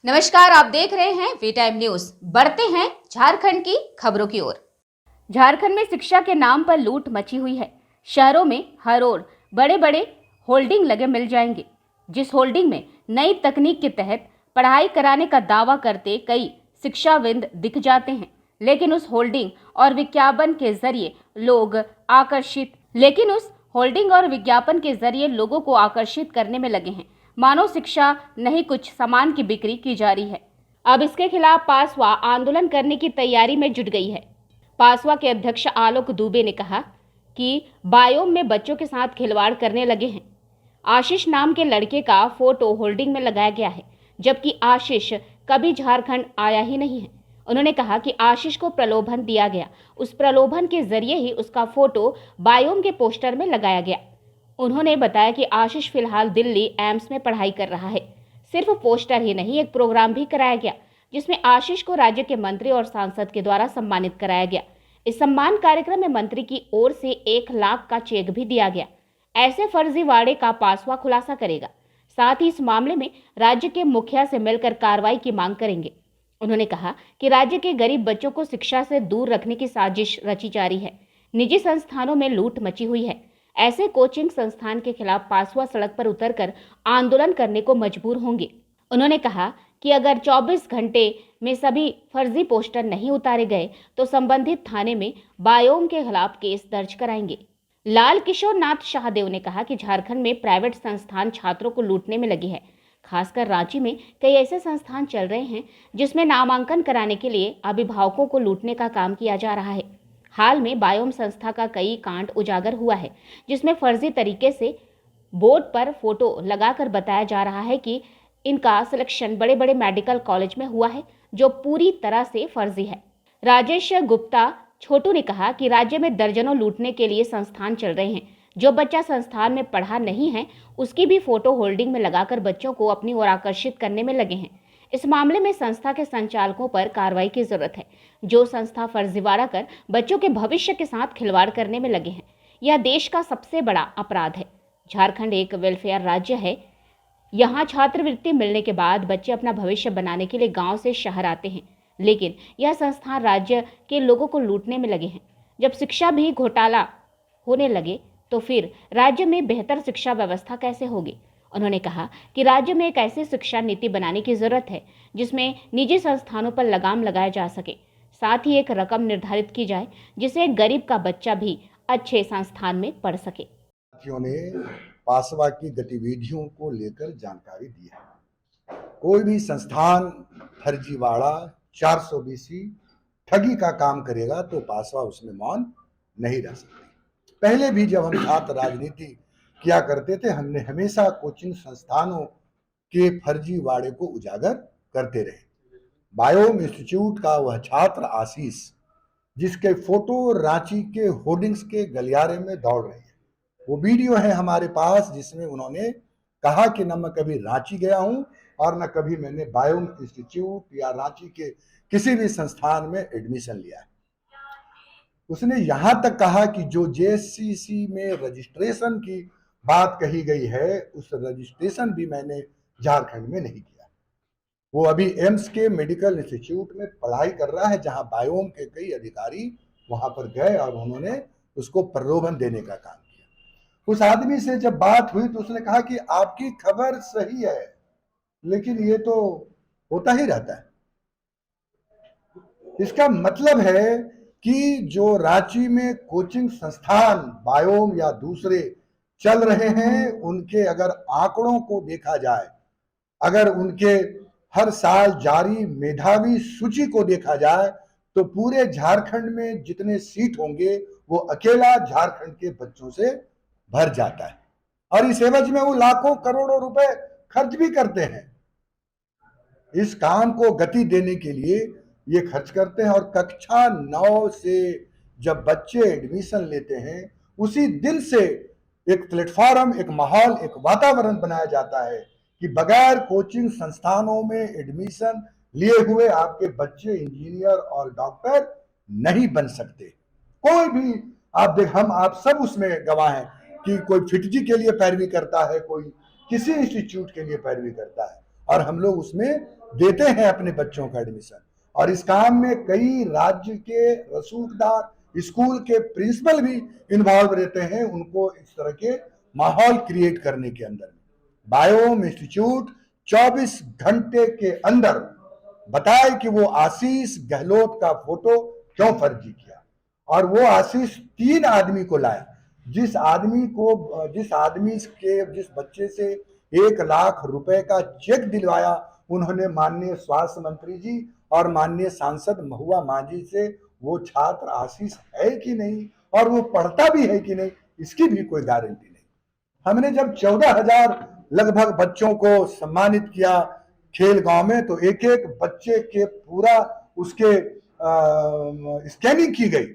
नमस्कार, आप देख रहे हैं वी टाइम न्यूज। बढ़ते हैं झारखंड की खबरों की ओर। झारखंड में शिक्षा के नाम पर लूट मची हुई है। शहरों में हर ओर बड़े बड़े होल्डिंग लगे मिल जाएंगे, जिस होल्डिंग में नई तकनीक के तहत पढ़ाई कराने का दावा करते कई शिक्षाविद दिख जाते हैं। लेकिन उस होल्डिंग और विज्ञापन के जरिए लोगों को आकर्षित करने में लगे हैं, मानो शिक्षा नहीं कुछ सामान की बिक्री की जा रही है। अब इसके खिलाफ पासवा आंदोलन करने की तैयारी में जुट गई है। पासवा के अध्यक्ष आलोक दुबे ने कहा कि बायोम में बच्चों के साथ खिलवाड़ करने लगे हैं। आशीष नाम के लड़के का फोटो होल्डिंग में लगाया गया है, जबकि आशीष कभी झारखंड आया ही नहीं है। उन्होंने कहा कि आशीष को प्रलोभन दिया गया, उस प्रलोभन के जरिए ही उसका फोटो बायोम के पोस्टर में लगाया गया। उन्होंने बताया कि आशीष फिलहाल दिल्ली एम्स में पढ़ाई कर रहा है। सिर्फ पोस्टर ही नहीं, एक प्रोग्राम भी कराया गया, जिसमें आशीष को राज्य के मंत्री और सांसद के द्वारा सम्मानित कराया गया। इस सम्मान कार्यक्रम में मंत्री की ओर से 1 लाख का चेक भी दिया गया। ऐसे फर्जीवाड़े का पासवा खुलासा करेगा। साथ ही इस मामले में राज्य के मुखिया से मिलकर कार्रवाई की मांग करेंगे। उन्होंने कहा कि राज्य के गरीब बच्चों को शिक्षा से दूर रखने की साजिश रची जा रही है। निजी संस्थानों में लूट मची हुई है। ऐसे कोचिंग संस्थान के खिलाफ पासवा सड़क पर उतरकर आंदोलन करने को मजबूर होंगे। उन्होंने कहा कि अगर 24 घंटे में सभी फर्जी पोस्टर नहीं उतारे गए तो संबंधित थाने में बायोम के खिलाफ केस दर्ज कराएंगे। लाल किशोर नाथ शाहदेव ने कहा कि झारखंड में प्राइवेट संस्थान छात्रों को लूटने में लगे हैं। खासकर रांची में कई ऐसे संस्थान चल रहे हैं जिसमें नामांकन कराने के लिए अभिभावकों को लूटने का काम किया जा रहा है। हाल में बायोम संस्था का कई कांड उजागर हुआ है, जिसमें फर्जी तरीके से बोर्ड पर फोटो लगाकर बताया जा रहा है कि इनका सिलेक्शन बड़े बड़े मेडिकल कॉलेज में हुआ है, जो पूरी तरह से फर्जी है। राजेश गुप्ता छोटू ने कहा कि राज्य में दर्जनों लूटने के लिए संस्थान चल रहे हैं। जो बच्चा संस्थान में पढ़ा नहीं है, उसकी भी फोटो होल्डिंग में लगाकर बच्चों को अपनी ओर आकर्षित करने में लगे हैं। इस मामले में संस्था के संचालकों पर कार्रवाई की जरूरत है। जो संस्था फर्जीवाड़ा कर बच्चों के भविष्य के साथ खिलवाड़ करने में लगे हैं, यह देश का सबसे बड़ा अपराध है। झारखंड एक वेलफेयर राज्य है। यहाँ छात्रवृत्ति मिलने के बाद बच्चे अपना भविष्य बनाने के लिए गांव से शहर आते हैं, लेकिन यह संस्थान राज्य के लोगों को लूटने में लगे हैं। जब शिक्षा भी घोटाला होने लगे तो फिर राज्य में बेहतर शिक्षा व्यवस्था कैसे होगी। उन्होंने कहा कि राज्य में एक ऐसी शिक्षा नीति बनाने की जरूरत है जिसमें निजी संस्थानों पर लगाम लगाया जा सके। साथ ही एक रकम निर्धारित की जाए जिससे गरीब का बच्चा भी अच्छे संस्थान में पढ़ सके। साथियों ने पासवा की गतिविधियों को लेकर जानकारी दी है। कोई भी संस्थान फर्जीवाड़ा 420 ठगी का काम करेगा तो पासवा उसमें मौन नहीं रह सकती। पहले भी जब हम छात्र राजनीति किया करते थे, हमने हमेशा कोचिंग संस्थानों के फर्जीवाड़े को उजागर करते रहे। बायोम इंस्टीट्यूट का वह छात्र आशीष, जिसके फोटो रांची के होर्डिंग्स के गलियारे में दौड़ रहे हैं, वो वीडियो है हमारे पास जिसमें उन्होंने कहा कि न मैं कभी रांची गया हूं और न कभी मैंने बायोम इंस्टीट्यूट या रांची के किसी भी संस्थान में एडमिशन लिया है। उसने यहां तक कहा कि जो जेसीसी में रजिस्ट्रेशन की बात कही गई है, उस रजिस्ट्रेशन भी मैंने झारखंड में नहीं किया। वो अभी एम्स के मेडिकल इंस्टीट्यूट में पढ़ाई कर रहा है, जहां बायोम के कई अधिकारी वहां पर गए और उन्होंने उसको प्रलोभन देने का काम किया। उस आदमी से जब बात हुई तो उसने कहा कि आपकी खबर सही है, लेकिन ये तो होता ही रहता है। इसका मतलब है कि जो रांची में कोचिंग संस्थान बायोम या दूसरे चल रहे हैं, उनके अगर आंकड़ों को देखा जाए, अगर उनके हर साल जारी मेधावी सूची को देखा जाए, तो पूरे झारखंड में जितने सीट होंगे वो अकेला झारखंड के बच्चों से भर जाता है। और इस एवज में वो लाखों करोड़ों रुपए खर्च भी करते हैं। इस काम को गति देने के लिए ये खर्च करते हैं। और कक्षा 9 से जब बच्चे एडमिशन लेते हैं, उसी दिन से एक प्लेटफॉर्म, एक माहौल, एक वातावरण बनाया जाता है कि बगैर कोचिंग संस्थानों में एडमिशन लिए हुए आपके बच्चे इंजीनियर और डॉक्टर नहीं बन सकते। कोई भी हम आप सब उसमें गवाह हैं कि कोई फिटजी के लिए पैरवी करता है, कोई किसी इंस्टीट्यूट के लिए पैरवी करता है, और हम लोग उसमें देते हैं अपने बच्चों का एडमिशन। और इस काम में कई राज्य के रसूखदार, स्कूल के प्रिंसिपल भी इन्वॉल्व रहते हैं, उनको इस तरह के माहौल क्रिएट करने के अंदर। बायोम इंस्टीट्यूट 24 घंटे के अंदर बताए कि वो आशीष गहलोत का फोटो क्यों फर्जी किया, और वो आशीष 3 आदमी को लाया, जिस बच्चे से 1 लाख रुपए का चेक दिलवाया, उन्होंने माननीय स्वास्थ्य मंत्री जी और माननीय सांसद महुआ मांझी से वो छात्र आशीष है कि नहीं और वो पढ़ता भी है कि नहीं, इसकी भी कोई गारंटी नहीं। हमने जब 14,000 लगभग बच्चों को सम्मानित किया खेल गांव में, तो एक एक बच्चे के पूरा उसके स्कैनिंग की गई,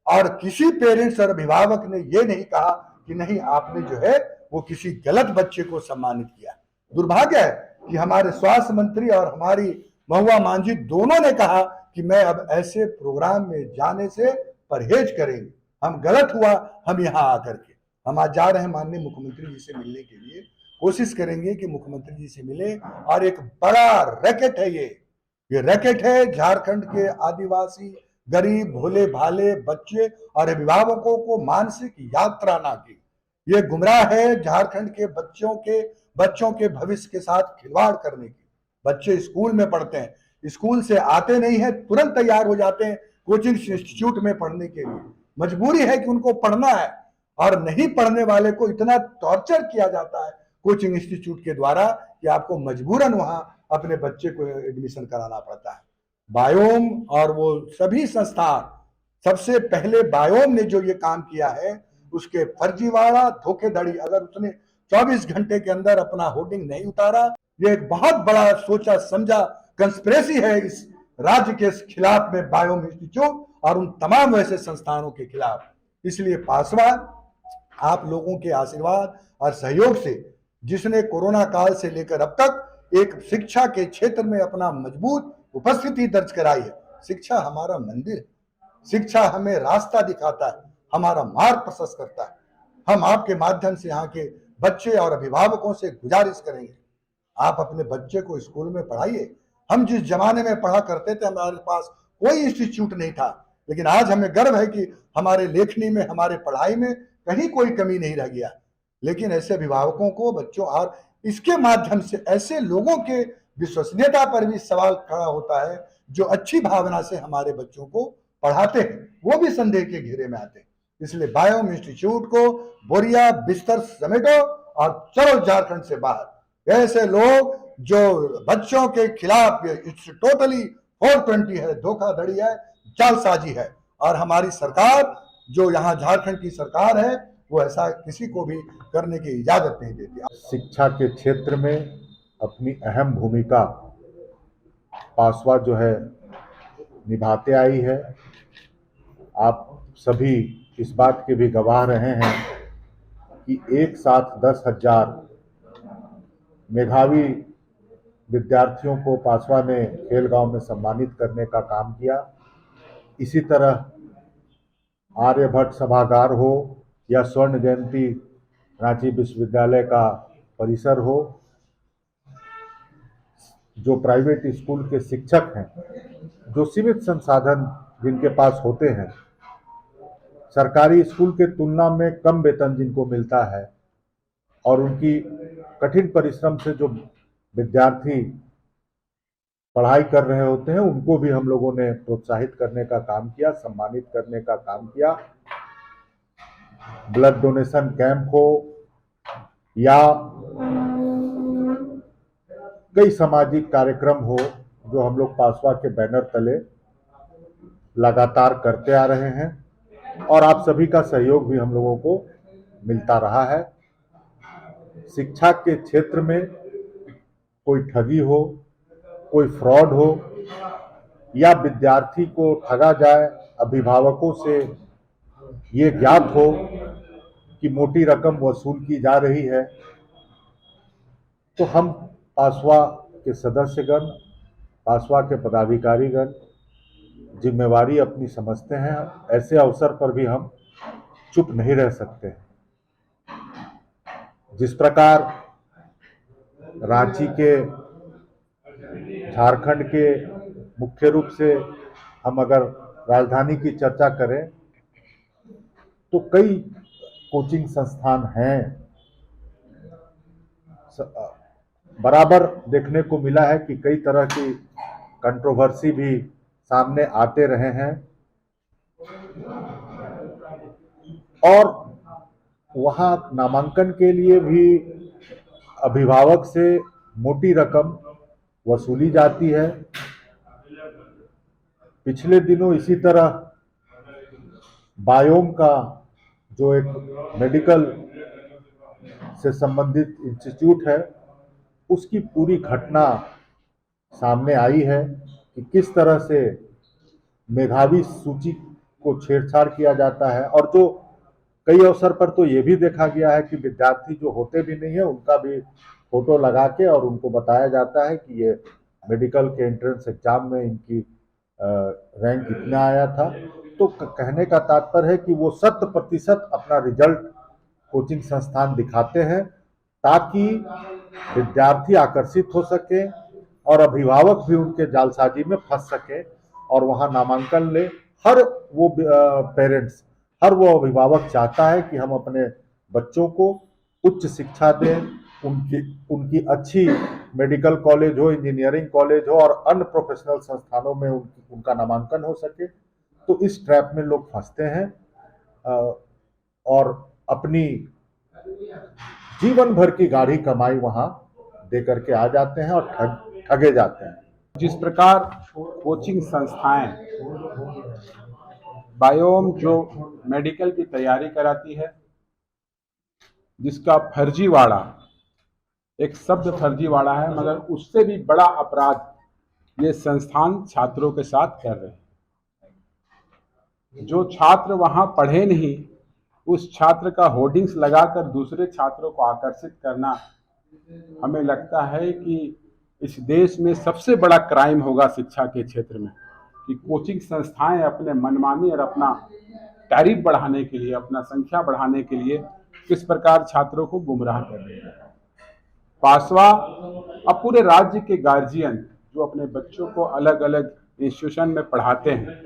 और किसी पेरेंट्स और अभिभावक ने ये नहीं कहा कि नहीं आपने जो है वो किसी गलत बच्चे को सम्मानित किया। दुर्भाग्य है कि हमारे स्वास्थ्य मंत्री और हमारी महुआ मांझी दोनों ने कहा कि मैं अब ऐसे प्रोग्राम में जाने से परहेज करेंगे, हम गलत हुआ हम यहाँ आकर के। हम आज जा रहे हैं माननीय मुख्यमंत्री जी से मिलने के लिए, कोशिश करेंगे कि मुख्यमंत्री जी से मिले। और एक बड़ा रैकेट है ये रैकेट है झारखंड के आदिवासी गरीब भोले भाले बच्चे और अभिभावकों को मानसिक यात्रा ना की। ये गुमराह है झारखंड के बच्चों के भविष्य के साथ खिलवाड़ करने की। बच्चे स्कूल में पढ़ते हैं, स्कूल से आते नहीं है, तुरंत तैयार हो जाते हैं कोचिंग इंस्टीट्यूट में पढ़ने के लिए। मजबूरी है कि उनको पढ़ना है, और नहीं पढ़ने वाले को इतना टॉर्चर किया जाता है कोचिंग इंस्टीट्यूट के द्वारा कि आपको मजबूरन वहां अपने बच्चे को एडमिशन कराना पड़ता है। बायोम और वो सभी संस्थान, सबसे पहले बायोम ने जो ये काम किया है उसके फर्जीवाड़ा धोखेधड़ी, अगर उसने 24 घंटे के अंदर अपना होर्डिंग नहीं उतारा, ये एक बहुत बड़ा सोचा समझा कंस्पिरेसी है इस राज्य के खिलाफ में, बायोम इंस्टीट्यूट और उन तमाम वैसे संस्थानों के खिलाफ। इसलिए पासवान, आप लोगों के आशीर्वाद और सहयोग से, जिसने कोरोना काल से लेकर अब तक एक शिक्षा के क्षेत्र में अपना मजबूत उपस्थिति दर्ज कराई है। शिक्षा हमारा मंदिर है, शिक्षा हमें रास्ता दिखाता है, हमारा मार्ग प्रशस्त करता है। हम आपके माध्यम से यहाँ के बच्चे और अभिभावकों से गुजारिश करेंगे, आप अपने बच्चे को स्कूल में पढ़ाइए। हम जिस जमाने में पढ़ा करते थे, हमारे पास कोई इंस्टीट्यूट नहीं था, लेकिन आज हमें गर्व है कि हमारे लेखनी में, हमारे पढ़ाई में कहीं कोई कमी नहीं रह गया। लेकिन ऐसे अभिभावकों को, बच्चों और इसके माध्यम से ऐसे लोगों के विश्वसनीयता पर भी सवाल खड़ा होता है जो अच्छी भावना से हमारे बच्चों को पढ़ाते हैं, वो भी संदेह के घेरे में आते हैं। इसलिए बायोम इंस्टीट्यूट को बोरिया बिस्तर समेटो और चलो झारखंड से बाहर। ऐसे लोग जो बच्चों के खिलाफ, इट्स टोटली 420 है, धोखाधड़ी है, जालसाजी है, और हमारी सरकार जो यहाँ झारखंड की सरकार है वो ऐसा किसी को भी करने की इजाजत नहीं देती। शिक्षा के क्षेत्र में अपनी अहम भूमिका पासवा जो है निभाते आई है। आप सभी इस बात के भी गवाह रहे हैं कि एक साथ 10,000 मेधावी विद्यार्थियों को पासवा ने खेल गांव में सम्मानित करने का काम किया। इसी तरह आर्यभट्ट सभागार हो या स्वर्ण जयंती रांची विश्वविद्यालय का परिसर हो, जो प्राइवेट स्कूल के शिक्षक हैं, जो सीमित संसाधन जिनके पास होते हैं, सरकारी स्कूल के तुलना में कम वेतन जिनको मिलता है, और उनकी कठिन परिश्रम से जो विद्यार्थी पढ़ाई कर रहे होते हैं, उनको भी हम लोगों ने प्रोत्साहित करने का काम किया, सम्मानित करने का काम किया। ब्लड डोनेशन कैंप हो या कई सामाजिक कार्यक्रम हो, जो हम लोग पासवा के बैनर तले लगातार करते आ रहे हैं, और आप सभी का सहयोग भी हम लोगों को मिलता रहा है। शिक्षा के क्षेत्र में कोई ठगी हो, कोई फ्रॉड हो, या विद्यार्थी को ठगा जाए, अभिभावकों से ये ज्ञात हो कि मोटी रकम वसूल की जा रही है, तो हम पासवा के सदस्यगण, पासवा के पदाधिकारीगण जिम्मेवारी अपनी समझते हैं। ऐसे अवसर पर भी हम चुप नहीं रह सकते। जिस प्रकार रांची के झारखंड के मुख्य रूप से हम अगर राजधानी की चर्चा करें तो कई कोचिंग संस्थान हैं। बराबर देखने को मिला है कि कई तरह की कंट्रोवर्सी भी सामने आते रहे हैं और वहाँ नामांकन के लिए भी अभिभावक से मोटी रकम वसूली जाती है। पिछले दिनों इसी तरह बायोम का जो एक मेडिकल से संबंधित इंस्टीट्यूट है उसकी पूरी घटना सामने आई है कि किस तरह से मेधावी सूची को छेड़छाड़ किया जाता है और जो कई अवसर पर तो ये भी देखा गया है कि विद्यार्थी जो होते भी नहीं है उनका भी फोटो लगा के और उनको बताया जाता है कि ये मेडिकल के एंट्रेंस एग्जाम में इनकी रैंक इतना आया था। तो कहने का तात्पर्य है कि वो 100% अपना रिजल्ट कोचिंग संस्थान दिखाते हैं ताकि विद्यार्थी आकर्षित हो सके और अभिभावक भी उनके जालसाजी में फंस सके और वहां नामांकन ले। हर वो पेरेंट्स, हर वो अभिभावक चाहता है कि हम अपने बच्चों को उच्च शिक्षा दें, उनकी अच्छी मेडिकल कॉलेज हो, इंजीनियरिंग कॉलेज हो और अन्य प्रोफेशनल संस्थानों में उनका नामांकन हो सके। तो इस ट्रैप में लोग फंसते हैं और अपनी जीवन भर की गाढ़ी कमाई वहां दे करके आ जाते हैं और ठगे जाते हैं। जिस प्रकार कोचिंग संस्थाएं बायोम जो मेडिकल की तैयारी कराती है, जिसका फर्जीवाड़ा, एक शब्द फर्जीवाड़ा है, मगर उससे भी बड़ा अपराध ये संस्थान छात्रों के साथ कर रहे हैं। जो छात्र वहां पढ़े नहीं, उस छात्र का होर्डिंग्स लगाकर दूसरे छात्रों को आकर्षित करना, हमें लगता है कि इस देश में सबसे बड़ा क्राइम होगा शिक्षा के क्षेत्र में, कि कोचिंग संस्थाएं अपने मनमानी और अपना टैरिफ बढ़ाने के लिए, अपना संख्या बढ़ाने के लिए किस प्रकार छात्रों को गुमराह कर रही है। पासवा अब पूरे राज्य के गार्जियन जो अपने बच्चों को अलग अलग इंस्टीट्यूशन में पढ़ाते हैं,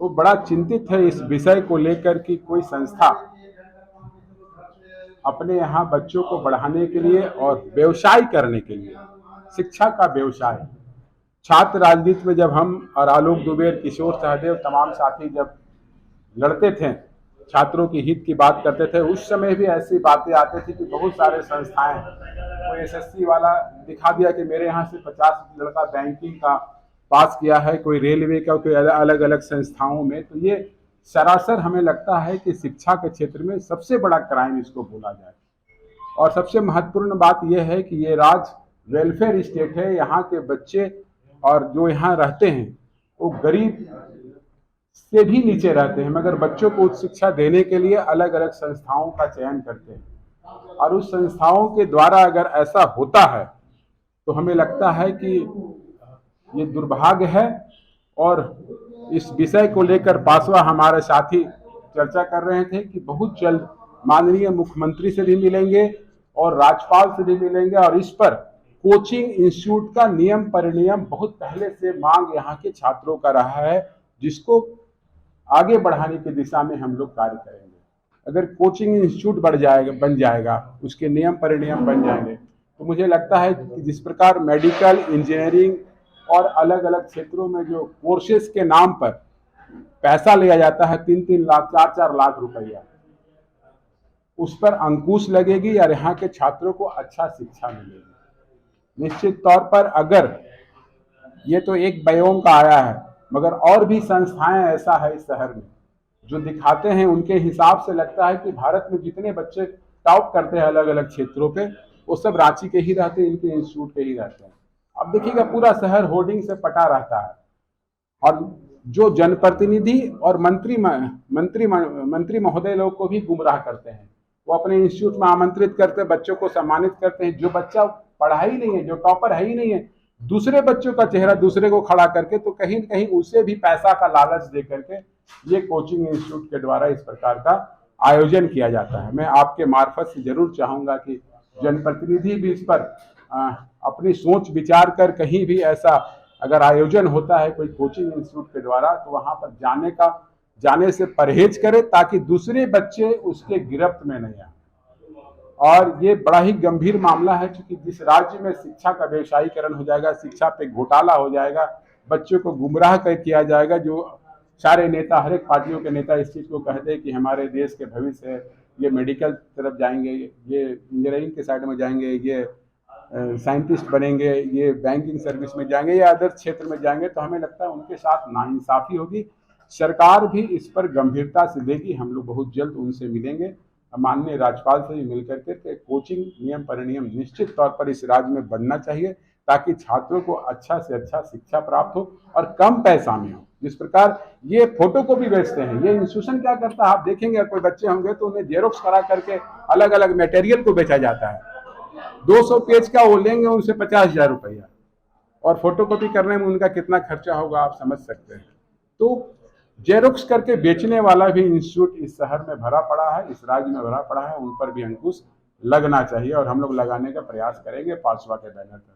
वो बड़ा चिंतित है इस विषय को लेकर कि कोई संस्था अपने यहाँ बच्चों को बढ़ाने के लिए और व्यवसाय करने के लिए, शिक्षा का व्यवसाय। छात्र राजनीति में जब हम और आलोक दुबे, किशोर सहदेव, तमाम साथी जब लड़ते थे, छात्रों की हित की बात करते थे, उस समय भी ऐसी बातें आती थी कि बहुत सारे संस्थाएं, कोई एसएससी वाला दिखा दिया कि मेरे यहाँ से 50 लड़का बैंकिंग का पास किया है, कोई रेलवे का, कोई अलग अलग संस्थाओं में। तो ये सरासर हमें लगता है कि शिक्षा के क्षेत्र में सबसे बड़ा क्राइम इसको बोला जाए। और सबसे महत्वपूर्ण बात यह है कि ये राज्य वेलफेयर स्टेट है। यहाँ के बच्चे और जो यहाँ रहते हैं वो गरीब से भी नीचे रहते हैं, मगर बच्चों को उच्च शिक्षा देने के लिए अलग अलग संस्थाओं का चयन करते हैं। और उस संस्थाओं के द्वारा अगर ऐसा होता है तो हमें लगता है कि ये दुर्भाग्य है। और इस विषय को लेकर पासवा हमारे साथी चर्चा कर रहे थे कि बहुत जल्द माननीय मुख्यमंत्री से भी मिलेंगे और राज्यपाल से भी मिलेंगे और इस पर कोचिंग इंस्टीट्यूट का नियम परिनियम बहुत पहले से मांग यहाँ के छात्रों का रहा है, जिसको आगे बढ़ाने की दिशा में हम लोग कार्य करेंगे। अगर कोचिंग इंस्टीट्यूट बन जाएगा, उसके नियम परिनियम बन जाएंगे, तो मुझे लगता है कि जिस प्रकार मेडिकल, इंजीनियरिंग और अलग अलग क्षेत्रों में जो कोर्सेज के नाम पर पैसा लिया जाता है, 3-3 लाख, 4-4 लाख रुपया, उस पर अंकुश लगेगी और यहाँ के छात्रों को अच्छा शिक्षा मिलेगी। निश्चित तौर पर अगर ये तो एक बायोम का आया है, मगर और भी संस्थाएं ऐसा है इस शहर में जो दिखाते हैं, उनके हिसाब से लगता है कि भारत में जितने बच्चे टॉप करते हैं अलग अलग क्षेत्रों पे, वो सब रांची के ही रहते हैं, इनके इंस्टीट्यूट के ही रहते हैं। अब देखिएगा पूरा शहर होर्डिंग से पटा रहता है और जो जनप्रतिनिधि और मंत्री महोदय लोग को भी गुमराह करते हैं। वो अपने इंस्टीट्यूट में आमंत्रित करते, बच्चों को सम्मानित करते हैं। जो बच्चा पढ़ा ही नहीं है, जो टॉपर है ही नहीं है, दूसरे बच्चों का चेहरा दूसरे को खड़ा करके, तो कहीं न कहीं उसे भी पैसा का लालच दे करके ये कोचिंग इंस्टीट्यूट के द्वारा इस प्रकार का आयोजन किया जाता है। मैं आपके मार्फत से जरूर चाहूंगा कि जनप्रतिनिधि भी इस पर अपनी सोच विचार कर कहीं भी ऐसा अगर आयोजन होता है कोई कोचिंग इंस्टीट्यूट के द्वारा तो वहां पर जाने से परहेज करे ताकि दूसरे बच्चे उसके गिरफ्त में नहीं आए। और ये बड़ा ही गंभीर मामला है क्योंकि जिस राज्य में शिक्षा का व्यवसायीकरण हो जाएगा, शिक्षा पे घोटाला हो जाएगा, बच्चों को गुमराह कर किया जाएगा, जो सारे नेता, हर एक पार्टियों के नेता इस चीज को कहते हैं कि हमारे देश के भविष्य है, ये मेडिकल तरफ जाएंगे, ये इंजीनियरिंग के साइड में जाएंगे, ये साइंटिस्ट बनेंगे, ये बैंकिंग सर्विस में जाएंगे या अदर क्षेत्र में जाएंगे, तो हमें लगता है उनके साथ नाइंसाफी होगी। सरकार भी इस पर गंभीरता से लेगी। हम लोग बहुत जल्द उनसे मिलेंगे, माननीय राज्यपाल से भी मिलकर के कोचिंग नियम परिनियम निश्चित तौर पर इस राज्य में बढ़ना चाहिए ताकि छात्रों को अच्छा से अच्छा शिक्षा प्राप्त हो और कम पैसा में हो। जिस प्रकार ये फोटो को भी बेचते हैं, ये इंस्टीट्यूशन क्या करता है आप देखेंगे, कोई बच्चे होंगे तो उन्हें जेरोक्स करा करके अलग अलग मटेरियल को बेचा जाता है। 200 पेज का वो लेंगे उनसे 50,000 रुपया, और फोटोकॉपी करने में उनका कितना खर्चा होगा आप समझ सकते हैं। तो जेरोक्स करके बेचने वाला भी इंस्टीट्यूट इस शहर में भरा पड़ा है, इस राज्य में भरा पड़ा है, उन पर भी अंकुश लगना चाहिए और हम लोग लगाने का प्रयास करेंगे पासवा के बैनर पर।